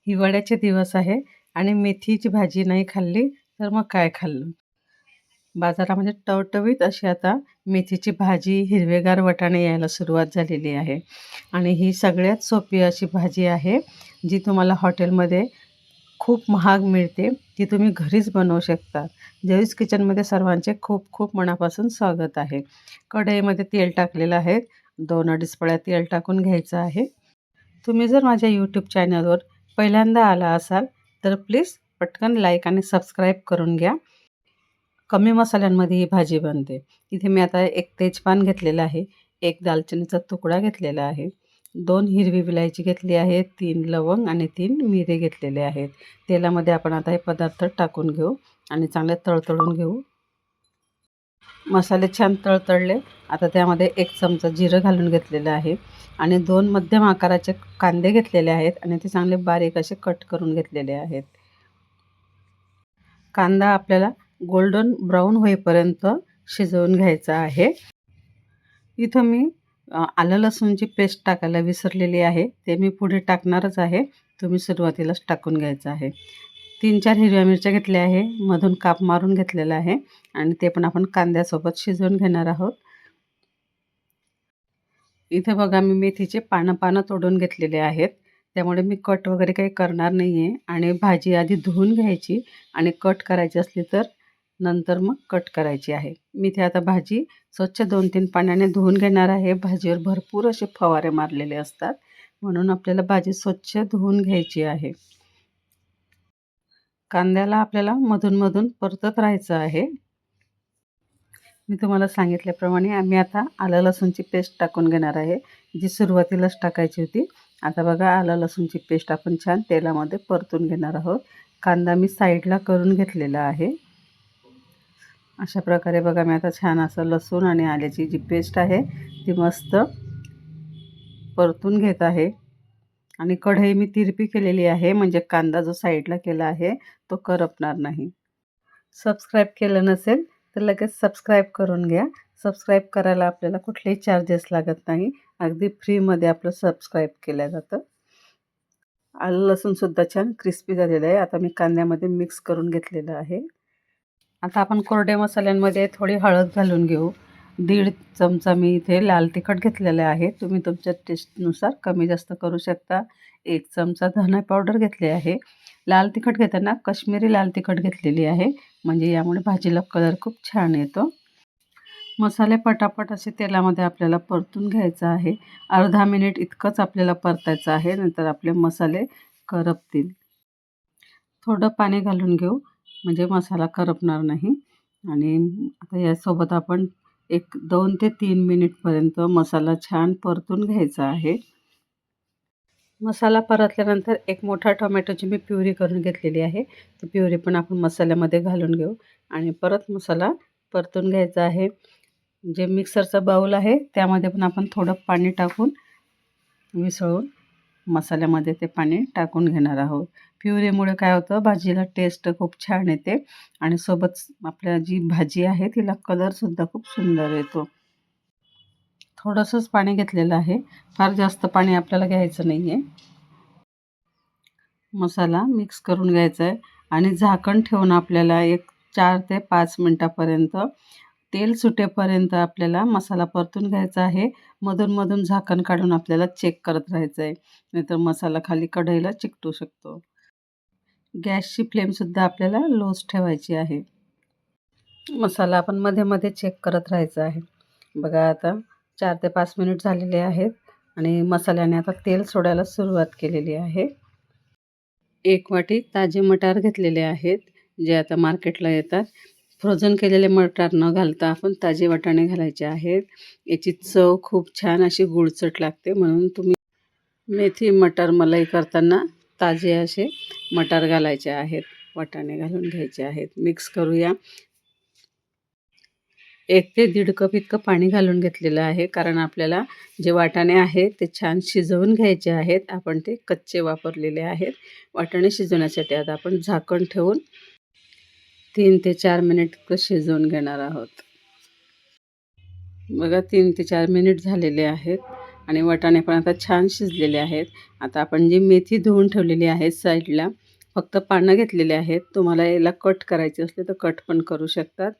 हिवाळ्याचे दिवस आहे आणि मेथीची भाजी नाही खाल्ली तर मग काय खाल्लं. बाजारामध्ये टवटवीत अशी आता मेथीची भाजी, हिरवेगार वाटाणे यायला सुरुवात झालेली आहे आणि ही सगळ्यात सोपी अशी भाजी आहे, जी तुम्हाला हॉटेलमध्ये खूप महाग मिळते. ती तुम्ही घरीच बनवू शकता. जयूस किचनमध्ये सर्वांचे खूप खूप मनापासून स्वागत आहे. कढईमध्ये तेल टाकलेलं आहे. 2 अडीच पळ्या तेल टाकून घ्यायचं आहे. तुम्ही जर माझ्या यूट्यूब चॅनलवर पहिल्यांदा आला असाल तर प्लीज पटकन लाईक आणि सबस्क्राईब करून घ्या. कमी मसाल्यांमध्ये ही भाजी बनते. इथे मी आता एक तेजपान घेतलेलं आहे, एक दालचिनीचा तुकडा घेतलेला आहे, 2 हिरवी विलायची घेतली आहे, 3 लवंग आणि 3 मिरे घेतलेले आहेत. तेलामध्ये आपण आता हे पदार्थ टाकून घेऊ आणि चांगले तळतळून घेऊ. मसाले छान तळतळले. आता त्यामध्ये 1 चमचा जिरं घालून घेतलेलं आहे आणि 2 मध्यम आकाराचे कांदे घेतलेले आहेत आणि ते चांगले बारीक असे कट करून घेतलेले आहेत. कांदा आपल्याला गोल्डन ब्राऊन होईपर्यंत शिजवून घ्यायचा आहे. इथं मी आलं लसूणची पेस्ट टाकायला विसरलेली आहे. ते मी पुढे टाकणारच आहे. तुम्ही सुरुवातीलाच टाकून घ्यायचं आहे. 3-4 हिरव्या मिरच्या घेतल्या आहे. मधून काप मारून घेतलेला आहे आणि ते पण आपण कांद्यासोबत शिजवून घेणार आहोत. इथे बघा मी मेथीचे पानं तोडून घेतलेले आहेत. त्यामुळे मी कट वगैरे काही करणार नाही आहे आणि भाजी आधी धुवून घ्यायची आणि कट करायची असली तर नंतर मग कट करायची आहे. मी इथे आता भाजी स्वच्छ 2-3 पाण्याने धुवून घेणार आहे. भाजीवर भरपूर असे फवारे मारलेले असतात, म्हणून आपल्याला भाजी स्वच्छ धुवून घ्यायची आहे. कांद्याला आपल्याला मधून परतत राहायचं आहे. मी तुम्हाला सांगितल्याप्रमाणे आम्ही आता आलं लसूणची पेस्ट टाकून घेणार आहे, जी सुरुवातीलाच टाकायची होती. आता बघा आलं लसूणची पेस्ट आपण छान तेलामध्ये परतून घेणार आहोत. कांदा मी साईडला करून घेतलेला आहे. अशा प्रकारे बघा मी आता छान असं लसूण आणि आल्याची जी पेस्ट आहे ती मस्त परतून घेत आहे आणि कढई मी तिरपी केलेली आहे, म्हणजे कांदा जो साईडला केला आहे तो करपणार नाही. सबस्क्राईब केलं नसेल तर लगेच सबस्क्राईब करून घ्या. सबस्क्राईब करायला आपल्याला कुठलेही चार्जेस लागत नाही. अगदी फ्रीमध्ये आपलं सबस्क्राईब केलं जातं. आलं लसूणसुद्धा छान क्रिस्पी झालेलं आहे. आता मी कांद्यामध्ये मिक्स करून घेतलेलं आहे. आता आपण कोरड्या मसाल्यांमध्ये थोडी हळद घालून घेऊ. 1.5 चमचा मी इथे लाल तिखट घेतलेलं आहे. तुम्ही तुमच्या टेस्टनुसार कमी जास्त करू शकता. 1 चमचा धना पावडर घेतली आहे. लाल तिखट घेताना काश्मीरी लाल तिखट घेतलेली आहे, म्हणजे यामुळे भाजीला कलर खूप छान येतो. मसाले पटापट असे तेलामध्ये आपल्याला परतून घ्यायचं आहे. अर्धा मिनिट इतकंच आपल्याला परतायचं आहे, नंतर आपले मसाले करपतील. थोडं पाणी घालून घेऊ, म्हणजे मसाला करपणार नाही. आणि आता यासोबत आपण एक 2 ते 3 मिनिटपर्यंत मसाला छान परतून घ्यायचा आहे. मसाला परतल्यानंतर एक मोठा टोमॅटोची मी प्युरी करून घेतलेली आहे. ती प्युरी पण आपण मसाल्यामध्ये घालून घेऊ आणि परत मसाला परतून घ्यायचा आहे. जे मिक्सरचा बाऊल आहे त्यामध्ये पण आपण थोडं पाणी टाकून मिसळून मसाल्यामध्ये ते पाणी टाकून घेणार आहोत. प्युरीमुळे काय होतं, भाजीला टेस्ट खूप छान येते आणि सोबत आपल्या जी भाजी आहे तिला कलरसुद्धा खूप सुंदर येतो. थोडंसंच पाणी घेतलेलं आहे, फार जास्त पाणी आपल्याला घ्यायचं नाही आहे. मसाला मिक्स करून घ्यायचा आहे आणि झाकण ठेवून आपल्याला एक 4 ते 5 मिनटापर्यंत तेल सुटेपर्यंत आपल्याला मसाला परतून घ्यायचा आहे. मधून झाकण काढून आपल्याला चेक करत राहायचं आहे, नाहीतर मसाला खाली कढईला चिकटू शकतो. गॅसची फ्लेमसुद्धा आपल्याला लोच ठेवायची आहे. मसाला आपण मध्ये चेक करत राहायचं आहे. बघा आता 4 ते 5 मिनिट झालेले आहेत आणि मसाल्याने आता तेल सोडायला सुरुवात केलेली आहे. 1 वाटी ताजे मटार घेतलेले आहेत, जे आता मार्केटला येतात. फ्रोझन केलेले मटार न घालता आपण ताजे वाटाणे घालायचे आहेत. याची चव खूप छान अशी गुळचट लागते, म्हणून तुम्ही मेथी मटार मलाई करताना ताजे असे मटार घालायचे आहेत. वाटाणे घालून घ्यायचे आहेत. मिक्स करूया. 1 ते 1.5 कप इतकं पाणी घालून घेतलेलं आहे, कारण आपल्याला जे वाटाणे आहेत ते छान शिजवून घ्यायचे आहेत. आपण ते कच्चे वापरलेले आहेत. वाटाणे शिजवण्यासाठी आता आपण झाकण ठेवून 3 ते 4 मिनिट शिजवून घेणार आहोत. बघा 3 ते 4 मिनिट झालेले आहेत. आणि वाटाणे पण आता छान शिजलेले आहेत. आता आपण जी मेथी धुवून ठेवलेली आहे साईडला, फक्त पानं घेतलेली आहेत. तुम्हाला याला कट करायचे असले तर कट पण करू शकतात.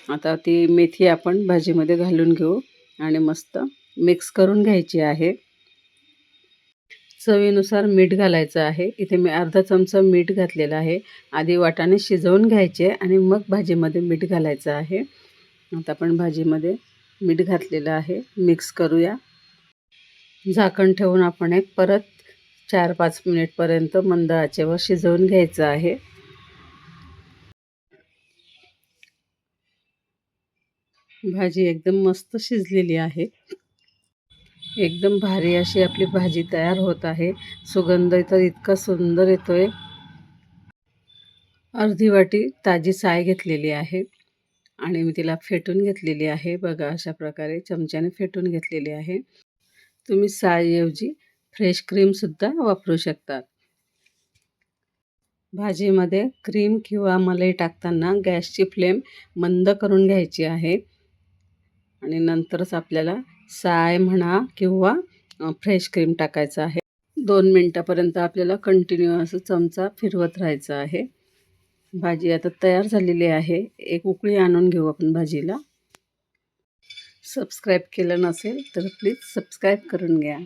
आता ती मेथी आपण भाजीमध्ये घालून घेऊ आणि मस्त मिक्स करून घ्यायची आहे. चवीनुसार मीठ घालायचं आहे. इथे मी अर्धा चमचा मीठ घातलेलं आहे. आधी वाटाणे शिजवून घ्यायचे आणि मग भाजीमध्ये मीठ घालायचं आहे. आता आपण भाजीमध्ये मीठ घातलेलं आहे. मिक्स करूया. झाकण ठेवून आपण एक परत 4-5 मिनिटपर्यंत मंद आचेवर शिजवून घ्यायचं आहे. भाजी एकदम मस्त शिजलेली आहे. एकदम भारी अशी आपली भाजी तयार होत आहे. सुगंध तर इतका सुंदर येतोय. अर्धी वाटी ताजी साय घेतलेली आहे आणि मी तिला फेटून घेतलेली आहे. बघा अशा प्रकारे चमच्याने फेटून घेतलेली आहे. तुम्ही सायऐवजी फ्रेश क्रीमसुद्धा वापरू शकतात. भाजीमध्ये क्रीम किंवा मलाई टाकताना गॅसची फ्लेम मंद करून घ्यायची आहे आणि नंतरच आपल्याला साय म्हणा किंवा फ्रेश क्रीम टाकायचं आहे. 2 मिनटापर्यंत आपल्याला कंटिन्यू असं चमचा फिरवत राहायचं आहे. भाजी आता तयार झालेली आहे. एक उकळी आणून घेऊ आपण भाजीला. सबस्क्राईब केलं नसेल तर प्लीज सबस्क्राईब करून घ्या.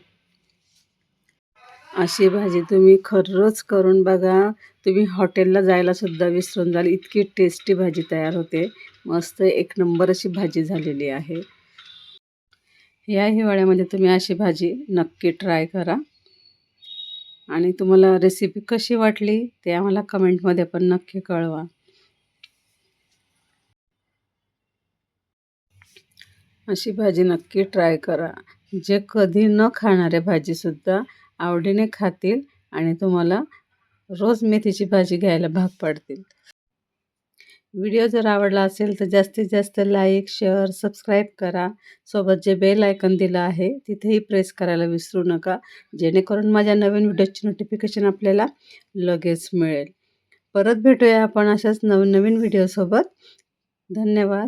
अशी भाजी तुम्ही खरंच करून बघा. तुम्ही हॉटेलला जायला सुद्धा विसरून जाल. इतकी टेस्टी भाजी तयार होते. मस्त एक नंबर अशी भाजी झालेली आहे. या हिवाळ्यामध्ये तुम्ही अशी भाजी नक्की ट्राय करा आणि तुम्हाला रेसिपी कशी वाटली ते आम्हाला कमेंटमध्ये पण नक्की कळवा. अशी भाजी नक्की ट्राय करा. जे कधी न खाणारे भाजीसुद्धा आवडीने खातील आणि तुम्हाला रोज मेथीची भाजी घ्यायला भाग पाडतील. व्हिडिओ जर आवडला असेल तर जास्तीत जास्त लाईक, शेअर, सबस्क्राईब करा. सोबत जे बेल आयकॉन दिलं आहे तिथेही प्रेस करायला विसरू नका, जेणेकरून माझ्या नवीन व्हिडिओची नोटिफिकेशन आपल्याला लगेच मिळेल. परत भेटूया आपण अशाच नवीन व्हिडिओसोबत. धन्यवाद.